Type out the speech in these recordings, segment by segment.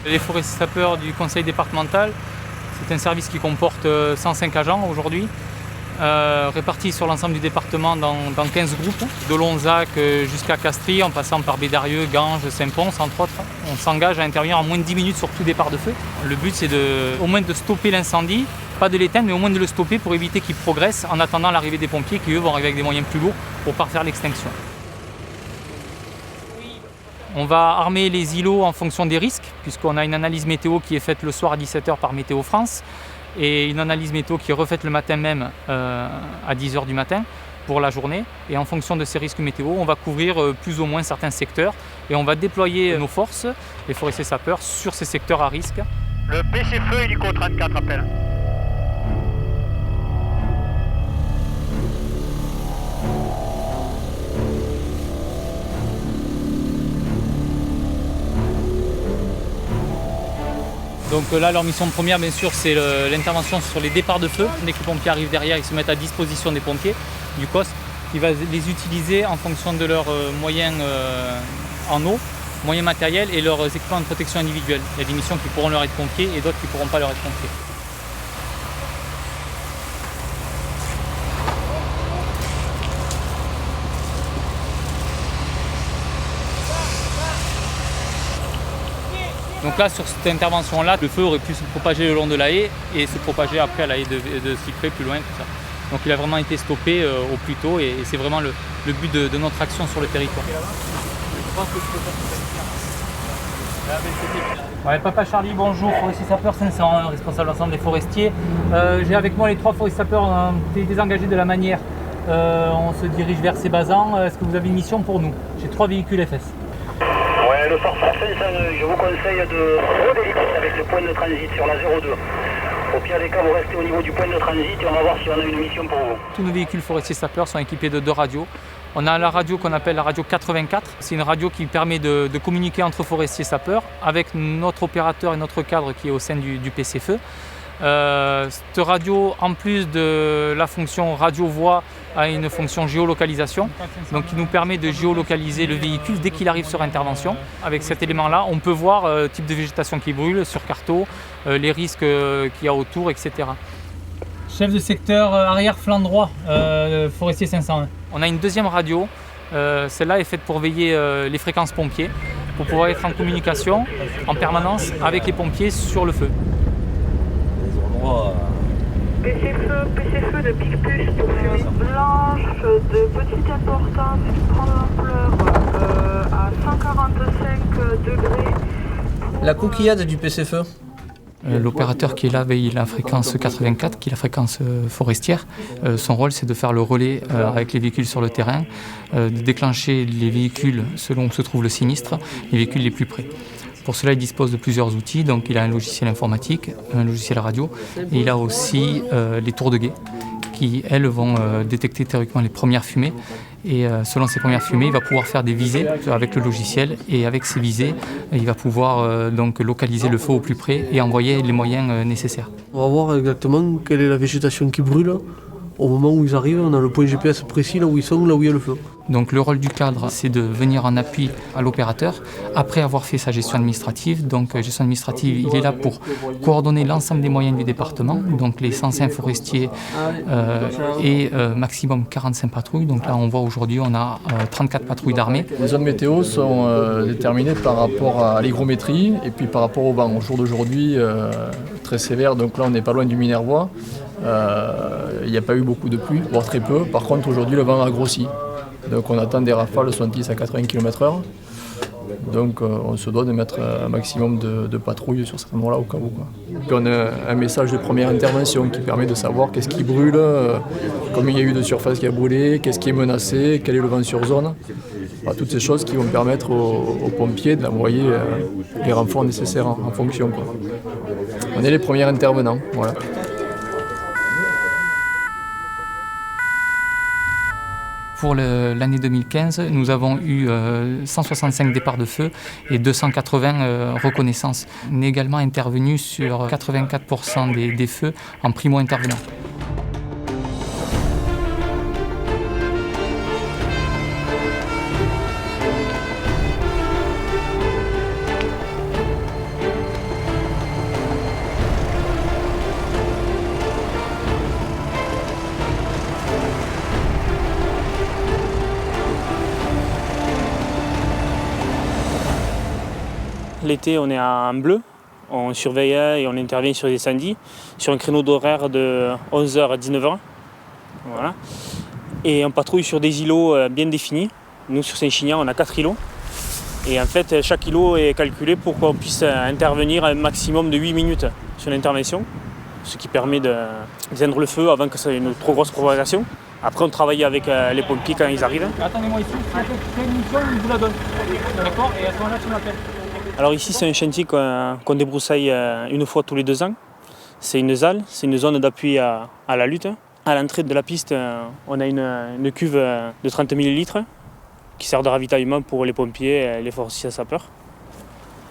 Les forestiers sapeurs du conseil départemental, c'est un service qui comporte 105 agents aujourd'hui, répartis sur l'ensemble du département dans 15 groupes, de Lonzac jusqu'à Castries, en passant par Bédarieux, Ganges, Saint-Pons, entre autres. On s'engage à intervenir en moins de 10 minutes sur tout départ de feu. Le but, c'est au moins de stopper l'incendie, pas de l'éteindre, mais au moins de le stopper pour éviter qu'il progresse en attendant l'arrivée des pompiers qui, eux, vont arriver avec des moyens plus lourds pour parfaire l'extinction. On va armer les îlots en fonction des risques, puisqu'on a une analyse météo qui est faite le soir à 17h par Météo France et une analyse météo qui est refaite le matin même à 10h du matin pour la journée. Et en fonction de ces risques météo, on va couvrir plus ou moins certains secteurs et on va déployer nos forces, les forestiers sapeurs, sur ces secteurs à risque. Le PC-Feu hélico 34 appelle. Donc là, leur mission première, bien sûr, c'est l'intervention sur les départs de feu. Dès que les pompiers arrivent derrière, ils se mettent à disposition des pompiers, du COS, qui va les utiliser en fonction de leurs moyens en eau, moyens matériels et leurs équipements de protection individuelle. Il y a des missions qui pourront leur être confiées et d'autres qui ne pourront pas leur être confiées. Donc là, sur cette intervention-là, le feu aurait pu se propager le long de la haie et se propager après à la haie de cyprès plus loin. Tout ça. Donc il a vraiment été stoppé au plus tôt et c'est vraiment le but de notre action sur le territoire. Ouais, Papa Charlie, bonjour, forestier sapeur 501, responsable de l'ensemble des forestiers. J'ai avec moi les 3 forestiers sapeurs désengagés de la Manière. On se dirige vers Sébazan. Est-ce que vous avez une mission pour nous? J'ai 3 véhicules FS. Ouais, le Forfort 500, je vous conseille de redéliter avec le point de transit sur la 02. Au pire des cas, vous restez au niveau du point de transit et on va voir si on a une mission pour vous. Tous nos véhicules forestiers sapeurs sont équipés de 2 radios. On a la radio qu'on appelle la radio 84. C'est une radio qui permet de communiquer entre forestiers sapeurs avec notre opérateur et notre cadre qui est au sein du PC-Feu. Cette radio, en plus de la fonction radio-voix, a une fonction géolocalisation, donc qui nous permet de géolocaliser le véhicule dès qu'il arrive sur intervention. Avec cet élément-là, on peut voir le type de végétation qui brûle sur carto, les risques qu'il y a autour, etc. Chef de secteur arrière flanc droit, forestier 501. On a une deuxième radio, celle-là est faite pour veiller les fréquences pompiers, pour pouvoir être en communication en permanence avec les pompiers sur le feu. PC-Feu de Picpus pour fumée blanche de petite importance qui prend l'ampleur à 145 degrés. La coquillade du PC-Feu. L'opérateur qui est là veille la fréquence 84, qui est la fréquence forestière. Son rôle, c'est de faire le relais avec les véhicules sur le terrain, de déclencher les véhicules selon où se trouve le sinistre, les véhicules les plus près. Pour cela, il dispose de plusieurs outils. Donc, il a un logiciel informatique, un logiciel radio, et il a aussi les tours de guet qui, elles, vont détecter théoriquement les premières fumées. Et selon ces premières fumées, il va pouvoir faire des visées avec le logiciel. Et avec ces visées, il va pouvoir donc localiser le feu au plus près et envoyer les moyens nécessaires. On va voir exactement quelle est la végétation qui brûle. Au moment où ils arrivent, on a le point GPS précis, là où ils sont, là où il y a le feu. Donc le rôle du cadre, c'est de venir en appui à l'opérateur après avoir fait sa gestion administrative. Donc gestion administrative, il est là pour coordonner l'ensemble des moyens du département, donc les 105 forestiers et maximum 45 patrouilles. Donc là, on voit aujourd'hui, on a 34 patrouilles d'armée. Les zones météo sont déterminées par rapport à l'hygrométrie et puis par rapport au vent. Au jour d'aujourd'hui, très sévère, donc là on n'est pas loin du Minervois. Il n'y a pas eu beaucoup de pluie, voire très peu. Par contre, aujourd'hui, le vent a grossi. Donc on attend des rafales de 70 à 80 km/h. Donc on se doit de mettre un maximum de patrouilles sur cet endroit-là au cas où. Puis on a un message de première intervention qui permet de savoir qu'est-ce qui brûle, combien il y a eu de surface qui a brûlé, qu'est-ce qui est menacé, quel est le vent sur zone. Enfin, toutes ces choses qui vont permettre aux pompiers d'envoyer les renforts nécessaires en fonction. On est les premiers intervenants. Voilà. Pour l'année 2015, nous avons eu 165 départs de feu et 280 reconnaissances. On est également intervenu sur 84% des feux en primo-intervenant. L'été, on est en bleu. On surveille et on intervient sur les incendies, sur un créneau d'horaire de 11h à 19h. Voilà. Et on patrouille sur des îlots bien définis. Nous, sur Saint-Chinian, on a 4 îlots. Et en fait, chaque îlot est calculé pour qu'on puisse intervenir un maximum de 8 minutes sur l'intervention, ce qui permet d'éteindre le feu avant que ça ait une trop grosse propagation. Après, on travaille avec les pompiers quand ils arrivent. Attendez-moi ici, c'est une mission, il vous la donne. D'accord? Et à ce moment-là, tu m'appelles. Alors ici, c'est un chantier qu'on débroussaille une fois tous les 2 ans. C'est une ZAL, c'est une zone d'appui à la lutte. À l'entrée de la piste, on a une cuve de 30 ml qui sert de ravitaillement pour les pompiers et les forestiers sapeurs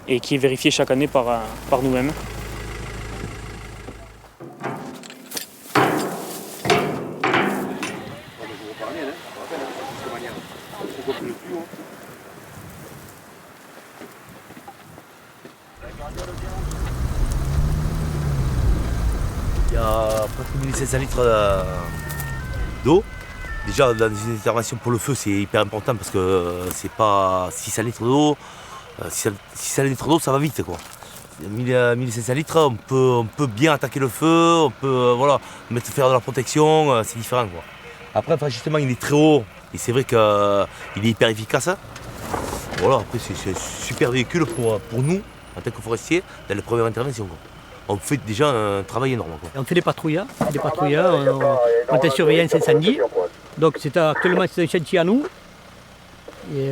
et qui est vérifiée chaque année par nous-mêmes. Il y a presque 1500 litres d'eau. Déjà, dans une intervention pour le feu, c'est hyper important parce que c'est pas 600 litres d'eau. 600 litres d'eau, ça va vite, quoi. 1500 litres, on peut bien attaquer le feu, on peut faire de la protection, c'est différent, quoi. Après, justement, il est très haut et c'est vrai qu'il est hyper efficace. Voilà, après, c'est un super véhicule pour nous, en tant que forestiers, dans les premières interventions, quoi. On fait déjà un travail énorme, quoi. On fait des patrouilles, on est surveillance incendie. Donc actuellement c'est un chantier à nous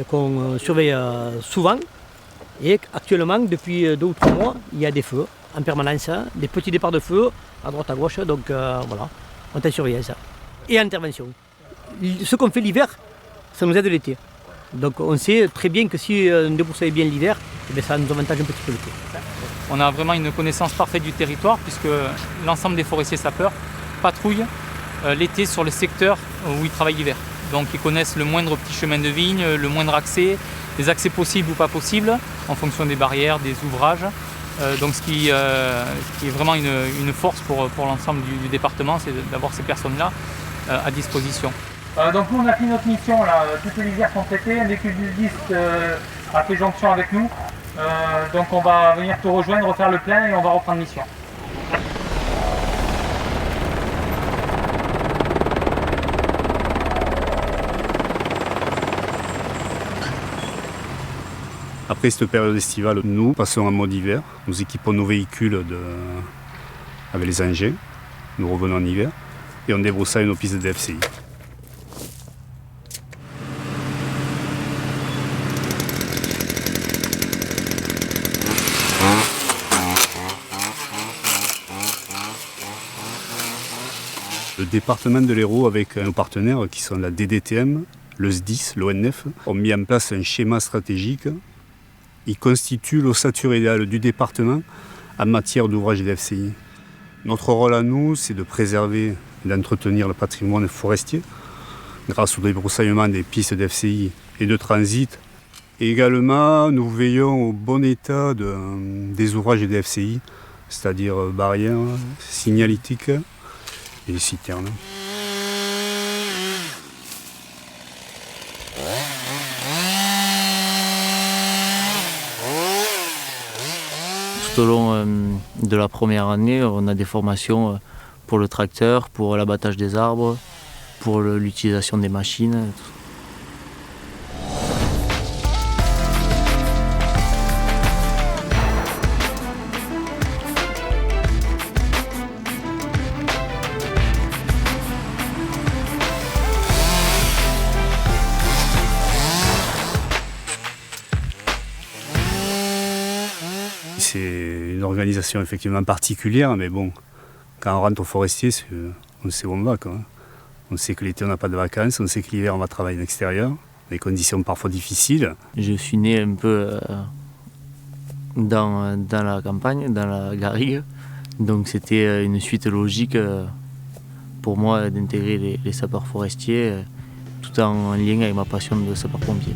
qu'on surveille souvent. Et actuellement, depuis 2 ou 3 mois, il y a des feux en permanence, des petits départs de feu à droite à gauche. Donc voilà, on est en surveillance et intervention. Ce qu'on fait l'hiver, ça nous aide l'été. Donc on sait très bien que si on débroussaille bien l'hiver, ça nous avantage un petit peu l'été. On a vraiment une connaissance parfaite du territoire puisque l'ensemble des forestiers sapeurs patrouillent l'été sur le secteur où ils travaillent l'hiver. Donc ils connaissent le moindre petit chemin de vigne, le moindre accès, les accès possibles ou pas possibles en fonction des barrières, des ouvrages. Donc ce qui est vraiment une force pour l'ensemble du département, c'est d'avoir ces personnes-là à disposition. Donc nous on a fini notre mission, là. Toutes les lisières sont traitées, un véhicule du 10 a fait jonction avec nous. Donc on va venir te rejoindre, refaire le plein et on va reprendre mission. Après cette période estivale, nous passons en mode hiver. Nous équipons nos véhicules avec les engins. Nous revenons en hiver et on débroussaille nos pistes de FCI. Le département de l'Hérault, avec nos partenaires qui sont la DDTM, le SDIS, l'ONF, ont mis en place un schéma stratégique. Il constitue l'ossature idéale du département en matière d'ouvrage d'FCI. Notre rôle à nous, c'est de préserver et d'entretenir le patrimoine forestier grâce au débroussaillement des pistes d'FCI et de transit. Et également, nous veillons au bon état des ouvrages d'FCI, c'est-à-dire barrières, signalétiques et les citernes. Tout au long de la première année, on a des formations pour le tracteur, pour l'abattage des arbres, pour l'utilisation des machines. C'est une organisation effectivement particulière, mais bon, quand on rentre au forestier, on sait où on va, quoi. On sait que l'été on n'a pas de vacances, on sait que l'hiver on va travailler en extérieur, des conditions parfois difficiles. Je suis né un peu dans la campagne, dans la garrigue, donc c'était une suite logique pour moi d'intégrer les sapeurs forestiers, tout en lien avec ma passion de sapeur-pompier.